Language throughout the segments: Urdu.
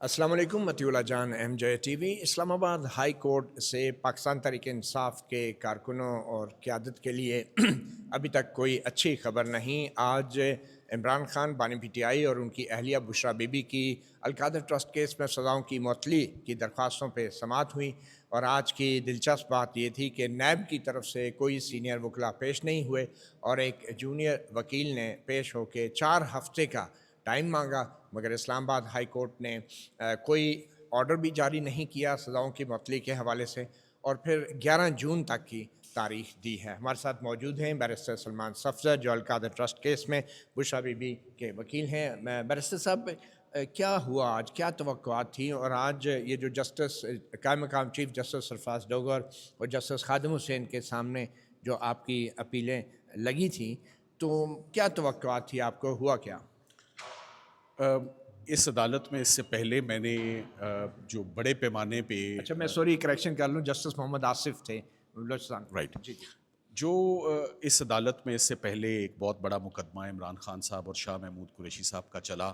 السلام علیکم، مطیع اللہ جان، ایم جے ٹی وی۔ اسلام آباد ہائی کورٹ سے پاکستان تحریک انصاف کے کارکنوں اور قیادت کے لیے ابھی تک کوئی اچھی خبر نہیں۔ آج عمران خان، بانی پی ٹی آئی اور ان کی اہلیہ بشریٰ بی بی کی القادر ٹرسٹ کیس میں سزاؤں کی معطلی کی درخواستوں پہ سماعت ہوئی، اور آج کی دلچسپ بات یہ تھی کہ نیب کی طرف سے کوئی سینئر وکلاء پیش نہیں ہوئے، اور ایک جونیئر وکیل نے پیش ہو کے 4 ہفتے کا ٹائم مانگا، مگر اسلام آباد ہائی کورٹ نے کوئی آرڈر بھی جاری نہیں کیا سزاؤں کی معطلی کے حوالے سے، اور پھر 11 جون تک کی تاریخ دی ہے۔ ہمارے ساتھ موجود ہیں بیرسٹر سلمان صفدر، جو القادر ٹرسٹ کیس میں بشریٰ بی بی کے وکیل ہیں۔ بیرسٹر صاحب، کیا ہوا آج؟ کیا توقعات تھیں؟ اور آج یہ جو جسٹس قائم مقام چیف جسٹس سرفراز ڈوگر اور جسٹس خادم حسین کے سامنے جو آپ کی اپیلیں لگی تھیں، تو کیا توقعات تھی آپ کو؟ ہوا کیا؟ اس عدالت میں اس سے پہلے میں نے جو بڑے پیمانے پہ اچھا، میں سوری کریکشن کر لوں، جسٹس محمد آصف تھے بلوچستان۔ رائٹ جی جی۔ جو اس عدالت میں اس سے پہلے ایک بہت بڑا مقدمہ عمران خان صاحب اور شاہ محمود قریشی صاحب کا چلا،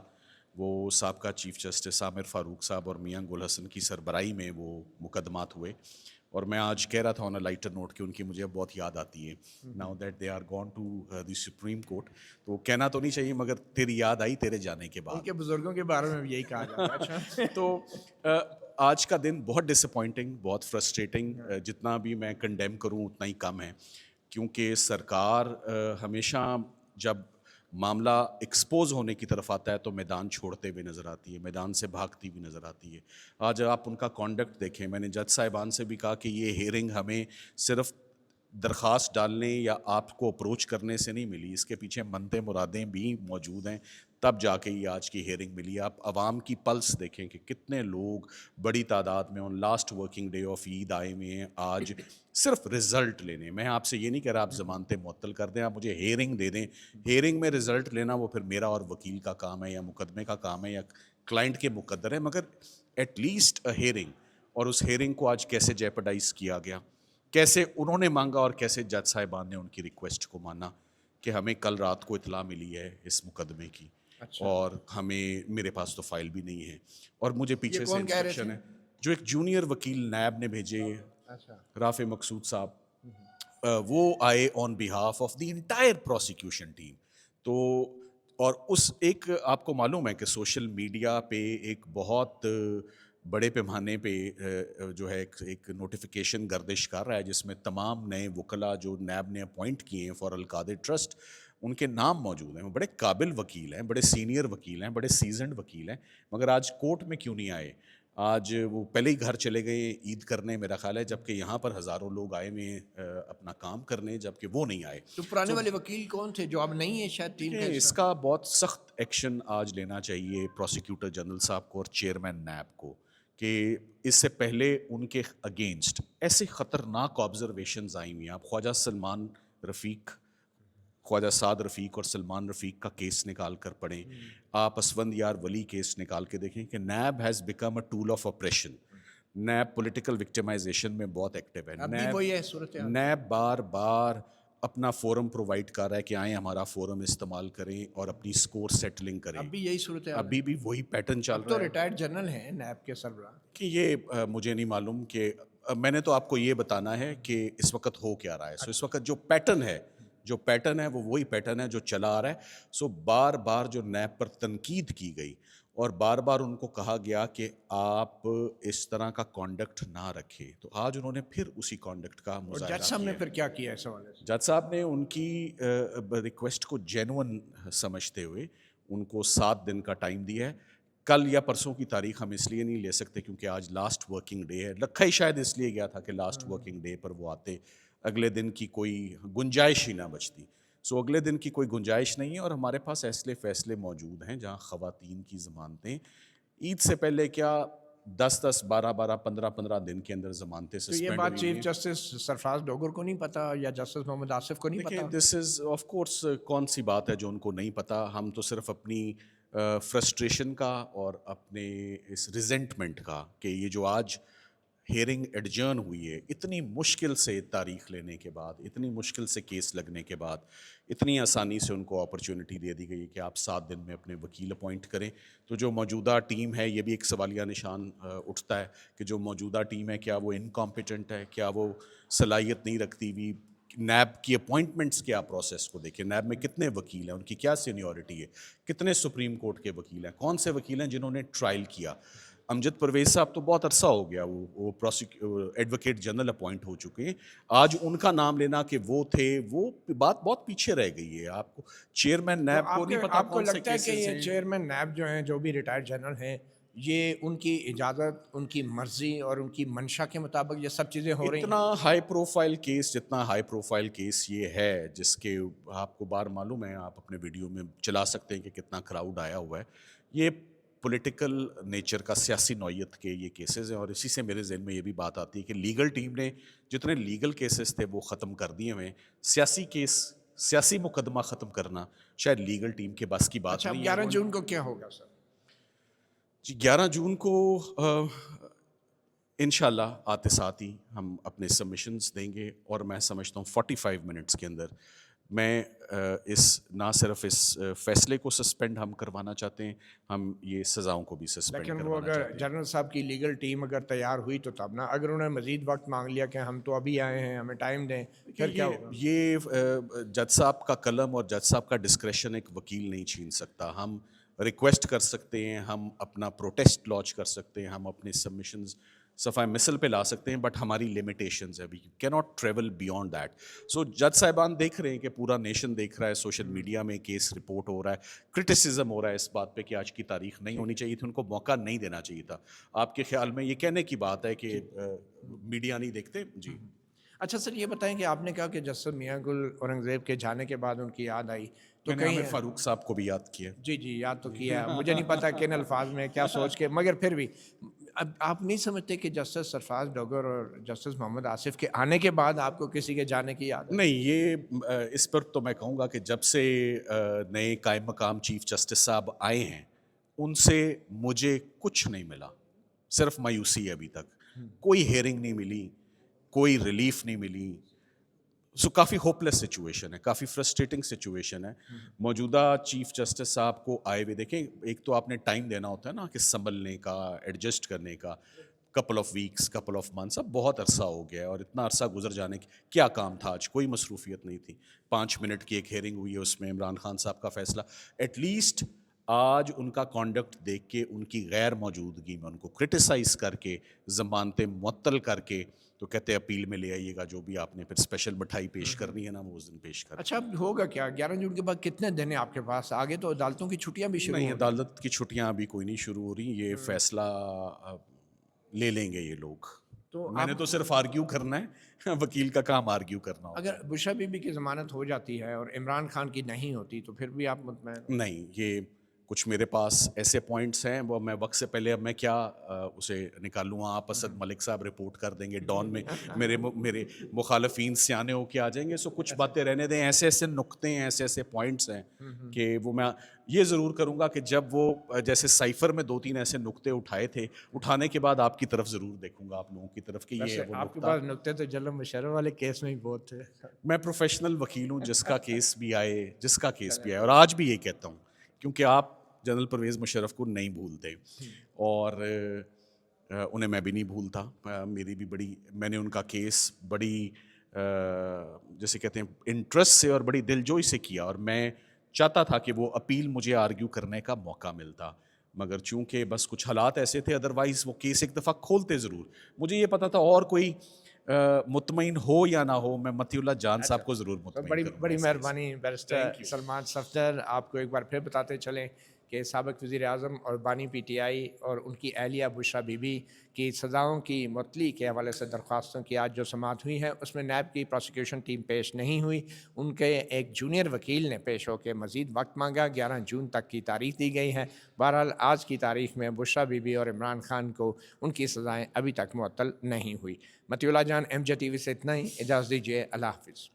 وہ سابقہ چیف جسٹس عامر فاروق صاحب اور میاں گل حسن کی سربراہی میں وہ مقدمات ہوئے، اور میں آج کہہ رہا تھا آن اے لائٹر نوٹ کہ ان کی مجھے بہت یاد آتی ہے now that they are gone to the supreme court. تو کہنا تو نہیں چاہیے مگر تیری یاد آئی تیرے جانے کے ان بعد۔ کے بزرگوں کے بارے میں بھی یہی کہا جاتا ہے۔ اچھا۔ تو آج کا دن بہت ڈس اپوائنٹنگ، بہت فرسٹریٹنگ، جتنا بھی میں کنڈیم کروں اتنا ہی کم ہے، کیونکہ سرکار ہمیشہ جب معاملہ ایکسپوز ہونے کی طرف آتا ہے تو میدان چھوڑتے ہوئے نظر آتی ہے، میدان سے بھاگتی ہوئی نظر آتی ہے۔ آج آپ ان کا کانڈکٹ دیکھیں، میں نے جج صاحبان سے بھی کہا کہ یہ ہیئرنگ ہمیں صرف درخواست ڈالنے یا آپ کو اپروچ کرنے سے نہیں ملی، اس کے پیچھے منتیں مرادیں بھی موجود ہیں، تب جا کے یہ آج کی ہیئرنگ ملی۔ آپ عوام کی پلس دیکھیں کہ کتنے لوگ بڑی تعداد میں آن لاسٹ ورکنگ ڈے آف عید آئے ہوئے ہیں آج صرف رزلٹ لینے۔ میں آپ سے یہ نہیں کہہ رہا آپ ضمانتیں معطل کر دیں، آپ مجھے ہیئرنگ دے دیں، ہیئرنگ میں رزلٹ لینا وہ پھر میرا اور وکیل کا کام ہے، یا مقدمے کا کام ہے، یا کلائنٹ کے مقدر ہے، مگر ایٹ لیسٹ اے ہیئرنگ۔ اور اس ہیئرنگ کو آج کیسے جیپرڈائز کیا گیا، کیسے انہوں نے مانگا اور کیسے جج صاحبان نے ان کی ریکویسٹ کو مانا کہ ہمیں کل رات کو اطلاع ملی ہے اس مقدمے کی، اور ہمیں میرے پاس تو فائل بھی نہیں ہے، اور مجھے یہ پیچھے سے کون کہہ رہے انسٹرکشن تھے؟ ہے جو ایک جونیئر وکیل نیب نے بھیجے، اچھا۔ رافع مقصود صاحب، وہ آئے on behalf of the entire prosecution team. تو اور اس ایک آپ کو معلوم ہے کہ سوشل میڈیا پہ ایک بہت بڑے پیمانے پہ جو ہے ایک نوٹیفیکیشن گردش کر رہا ہے، جس میں تمام نئے وکلاء جو نیب نے اپوائنٹ کیے ہیں فار القادر ٹرسٹ، ان کے نام موجود ہیں۔ وہ بڑے قابل وکیل ہیں، بڑے سینئر وکیل ہیں، بڑے سیزنڈ وکیل ہیں، مگر آج کورٹ میں کیوں نہیں آئے؟ آج وہ پہلے ہی گھر چلے گئے عید کرنے میرا خیال ہے، جبکہ یہاں پر ہزاروں لوگ آئے ہوئے ہیں اپنا کام کرنے، جبکہ وہ نہیں آئے۔ تو پرانے والے وکیل کون تھے جو اب نہیں ہے شاید ٹیم کا دیکھیں، حصہ؟ اس کا بہت سخت ایکشن آج لینا چاہیے پروسیکیوٹر جنرل صاحب کو اور چیئرمین نیب کو، کہ اس سے پہلے ان کے اگینسٹ ایسے خطرناک آبزرویشنز آئی ہوئی ہیں۔ آپ خواجہ سلمان رفیق، خواجہ سعد رفیق اور سلمان رفیق کا کیس نکال کر پڑھیں، آپ اسفند یار ولی کیس نکال کے دیکھیں کہ NAB has become a tool of operation. NAB political victimization میں بہت ایکٹیو ہے۔ اب بھی وہی ہے صورتحال؟ نیب بار بار اپنا فورم پرووائڈ کر رہا ہے کہ آئیں ہمارا فورم استعمال کریں اور اپنی سکور سیٹلنگ کریں۔ اب بھی یہی صورتحال ہے؟ ابھی بھی وہی پیٹرن چل اب تو رہا ہے ریٹائرڈ جنرل ہیں نیب کے سربراہ۔ کہ یہ مجھے نہیں معلوم کہ میں نے تو آپ کو یہ بتانا ہے کہ اس وقت ہو کیا رہا ہے۔ سو اس وقت جو پیٹرن ہے وہ وہی پیٹرن ہے جو چلا آ رہا ہے۔ سو بار بار جو نیب پر تنقید کی گئی اور بار بار ان کو کہا گیا کہ آپ اس طرح کا کانڈکٹ نہ رکھیں، تو آج انہوں نے پھر اسی کانڈکٹ کا اور مظاہرہ جج صاحب نے کیا۔ پھر کیا کیا اس حوالے سے؟ جج صاحب نے ان کی ریکویسٹ کو جینون سمجھتے ہوئے ان کو 7 دن کا ٹائم دیا ہے۔ کل یا پرسوں کی تاریخ ہم اس لیے نہیں لے سکتے کیونکہ آج لاسٹ ورکنگ ڈے ہے، لکھا ہی شاید اس لیے گیا تھا کہ لاسٹ ورکنگ ڈے پر وہ آتے، اگلے دن کی کوئی گنجائش ہی نہ بچتی۔ سو اگلے دن کی کوئی گنجائش نہیں ہے، اور ہمارے پاس ایسے فیصلے موجود ہیں جہاں خواتین کی ضمانتیں عید سے پہلے کیا 10 12 15 دن کے اندر ضمانتیں تو یہ سسپینڈ بات ہوئی چیف ہیں۔ جسٹس سرفراز ڈوگر کو نہیں پتا یا جسٹس محمد آصف کو نہیں دیکھیں، پتا؟ دس از آف کورس کون سی بات ہے جو ان کو نہیں پتا۔ ہم تو صرف اپنی فرسٹریشن کا اور اپنے اس ریزنٹمنٹ کا کہ یہ جو آج ہیئرنگ ایڈجرن ہوئی ہے، اتنی مشکل سے تاریخ لینے کے بعد، اتنی مشکل سے کیس لگنے کے بعد، اتنی آسانی سے ان کو اپرچونٹی دے دی گئی ہے کہ آپ 7 دن میں اپنے وکیل اپوائنٹ کریں. تو جو موجودہ ٹیم ہے، یہ بھی ایک سوالیہ نشان اٹھتا ہے کہ جو موجودہ ٹیم ہے کیا وہ انکمپیٹنٹ ہے، کیا وہ صلاحیت نہیں رکھتی ہوئی. نیب کی اپوائنٹمنٹس کے آپ پروسیس کو دیکھیں، نیب میں کتنے وکیل ہیں، ان کی کیا سینیورٹی ہے، کتنے سپریم کورٹ کے وکیل ہیں، کون سے وکیل ہیں جنہوں نے ٹرائل کیا. امجد پرویز صاحب تو بہت عرصہ ہو گیا وہ ایڈوکیٹ جنرل اپوائنٹ ہو چکے ہیں. آج ان کا نام لینا کہ وہ تھے، وہ بات بہت پیچھے رہ گئی ہے. آپ کو چیئرمین نیب کو نہیں پتا آپ کو کون سے لگتا ہے کہ کیسز یہ ہیں. چیئرمین نیب جو ہیں، جو بھی ریٹائرڈ جنرل ہیں، یہ ان کی اجازت، ان کی مرضی اور ان کی منشا کے مطابق یہ سب چیزیں ہو رہی ہیں؟ اتنا ہائی پروفائل کیس، جتنا ہائی پروفائل کیس یہ ہے، جس کے آپ کو بار معلوم ہے، آپ اپنے ویڈیو میں چلا سکتے ہیں کہ کتنا کراؤڈ آیا ہوا ہے. یہ پولیٹیکل نیچر کا، سیاسی نوعیت کے یہ کیسز ہیں. اور اسی سے میرے ذہن میں یہ بھی بات آتی ہے کہ لیگل ٹیم نے جتنے لیگل کیسز تھے وہ ختم کر دیے ہوئے ہیں. سیاسی کیس، سیاسی مقدمہ ختم کرنا شاید لیگل ٹیم کے بس کی بات اچھا، اب نہیں ہے. 11 جون کو کیا ہوگا سر؟ جی 11 جون کو انشاءاللہ آتے ساتھ ہی ہم اپنے سبمیشنز دیں گے. اور میں سمجھتا ہوں 45 منٹس کے اندر میں نہ صرف اس فیصلے کو سسپینڈ ہم کروانا چاہتے ہیں، ہم یہ سزاؤں کو بھی سسپینڈ لیکن وہ کروانا اگر چاہتے ہیں. جنرل صاحب کی لیگل ٹیم اگر تیار ہوئی تو تب نا، اگر انہوں نے مزید وقت مانگ لیا کہ ہم تو ابھی آئے ہیں، ہمیں ٹائم دیں، پھر کیا ہوگا؟ یہ جج صاحب کا قلم اور جج صاحب کا ڈسکریشن ایک وکیل نہیں چھین سکتا. ہم ریکویسٹ کر سکتے ہیں، ہم اپنا پروٹیسٹ لانچ کر سکتے ہیں، ہم اپنے سبمیشنز صفحہ مثل پہ لا سکتے ہیں، بٹ ہماری لمیٹیشنز ہے. وی کی ناٹ ٹریول بیونڈ دیٹ. سو جج صاحبان دیکھ رہے ہیں کہ پورا نیشن دیکھ رہا ہے، سوشل میڈیا میں کیس رپورٹ ہو رہا ہے، کرٹیسزم ہو رہا ہے اس بات پہ کہ آج کی تاریخ نہیں ہونی چاہیے تھی، ان کو موقع نہیں دینا چاہیے تھا. آپ کے خیال میں یہ کہنے کی بات ہے کہ میڈیا نہیں دیکھتے؟ جی. اچھا سر، یہ بتائیں کہ آپ نے کہا کہ جسٹس میاں گل اورنگزیب کے جانے کے بعد ان کی یاد آئی، تو میں نے کہیں عامر فاروق صاحب کو بھی یاد کیا. جی یاد تو کیا ہے، مجھے نہیں پتا کن الفاظ میں کیا سوچ کے، مگر پھر بھی اب آپ نہیں سمجھتے کہ جسٹس سرفراز ڈوگر اور جسٹس محمد آصف کے آنے کے بعد آپ کو کسی کے جانے کی یاد ہے؟ نہیں، یہ اس پر تو میں کہوں گا کہ جب سے نئے قائم مقام چیف جسٹس صاحب آئے ہیں، ان سے مجھے کچھ نہیں ملا، صرف مایوسی ہے. ابھی تک کوئی ہیئرنگ نہیں ملی، کوئی ریلیف نہیں ملی. سو کافی ہوپلیس سچویشن ہے، کافی فرسٹریٹنگ سچویشن ہے. موجودہ چیف جسٹس صاحب کو آئے ہوئے دیکھیں، ایک تو آپ نے ٹائم دینا ہوتا ہے نا کہ سنبھلنے کا، ایڈجسٹ کرنے کا. Couple of weeks, couple of months, اب بہت عرصہ ہو گیا ہے. اور اتنا عرصہ گزر جانے کی کیا کام تھا؟ آج کوئی مصروفیت نہیں تھی. 5 منٹ کی ایک ہیئرنگ ہوئی ہے، اس میں عمران خان صاحب کا فیصلہ. ایٹ لیسٹ آج ان کا کانڈکٹ دیکھ کے، ان کی غیر موجودگی میں ان کو کرٹیسائز کر کے، ضمانتیں معطل کر کے، تو کہتے ہیں اپیل میں لے آئیے گا، جو بھی آپ نے پھر اسپیشل مٹھائی پیش کرنی ہے نا، وہ اس دن پیش کریں. اچھا، اب ہوگا کیا 11 جون کے بعد؟ کتنے دن ہیں آپ کے پاس؟ آگے تو عدالتوں کی چھٹیاں بھی شروع نہیں، ہوں گی. عدالت کی چھٹیاں ابھی کوئی نہیں شروع ہو رہی. یہ فیصلہ لے لیں گے یہ لوگ. تو میں نے تو صرف آرگیو کرنا ہے، وکیل کا کام آرگیو کرنا ہوتا اگر بشرا بی بی کی ضمانت ہو جاتی ہے اور عمران خان کی نہیں ہوتی تو پھر بھی آپ مطمئن؟ نہیں، یہ کچھ میرے پاس ایسے پوائنٹس ہیں، وہ میں وقت سے پہلے اب میں کیا اسے نکالوں. آپ اسد ملک صاحب رپورٹ کر دیں گے ڈان میں، میرے مخالفین سیانے ہو کے آ جائیں گے. سو کچھ باتیں رہنے دیں. ایسے ایسے نقطے ہیں، ایسے ایسے پوائنٹس ہیں کہ وہ میں یہ ضرور کروں گا کہ جب وہ جیسے سائفر میں 2-3 ایسے نقطے اٹھائے تھے، اٹھانے کے بعد آپ کی طرف ضرور دیکھوں گا، آپ لوگوں کی طرف، کہ یہ ہے وہ آپ کے نقطہ. پاس نقطے تو جلم مشرف والے کیس میں ہی بہت تھے. میں پروفیشنل وکیل ہوں، جس کا کیس بھی آئے، اور آج بھی یہ کہتا ہوں، کیونکہ آپ جنرل پرویز مشرف کو نہیں بھولتے، اور انہیں میں بھی نہیں بھولتا. میری بھی میں نے ان کا کیس بڑی جیسے کہتے ہیں انٹرسٹ سے اور بڑی دلجوئی سے کیا، اور میں چاہتا تھا کہ وہ اپیل مجھے آرگیو کرنے کا موقع ملتا، مگر چونکہ بس کچھ حالات ایسے تھے، ادروائز وہ کیس ایک دفعہ کھولتے ضرور. مجھے یہ پتا تھا اور کوئی مطمئن ہو یا نہ ہو، میں مطیع اللہ جان صاحب کو ضرور مطمئن کروں. بڑی مہربانی بیرسٹر سلمان صفدر. آپ کو ایک بار پھر بتاتے چلیں کہ سابق وزیر اعظم اور بانی پی ٹی آئی اور ان کی اہلیہ بشرا بی بی کی سزاؤں کی معطلی کے حوالے سے درخواستوں کی آج جو سماعت ہوئی ہے، اس میں نیب کی پروسیکیوشن ٹیم پیش نہیں ہوئی. ان کے ایک جونیئر وکیل نے پیش ہو کے مزید وقت مانگا. 11 جون تک کی تاریخ دی گئی ہے. بہرحال آج کی تاریخ میں بشرا بی بی اور عمران خان کو ان کی سزائیں ابھی تک معطل نہیں ہوئی. مطیع اللہ جان، MJ TV سے اتنا ہی. اجازت دیجیے، اللہ حافظ.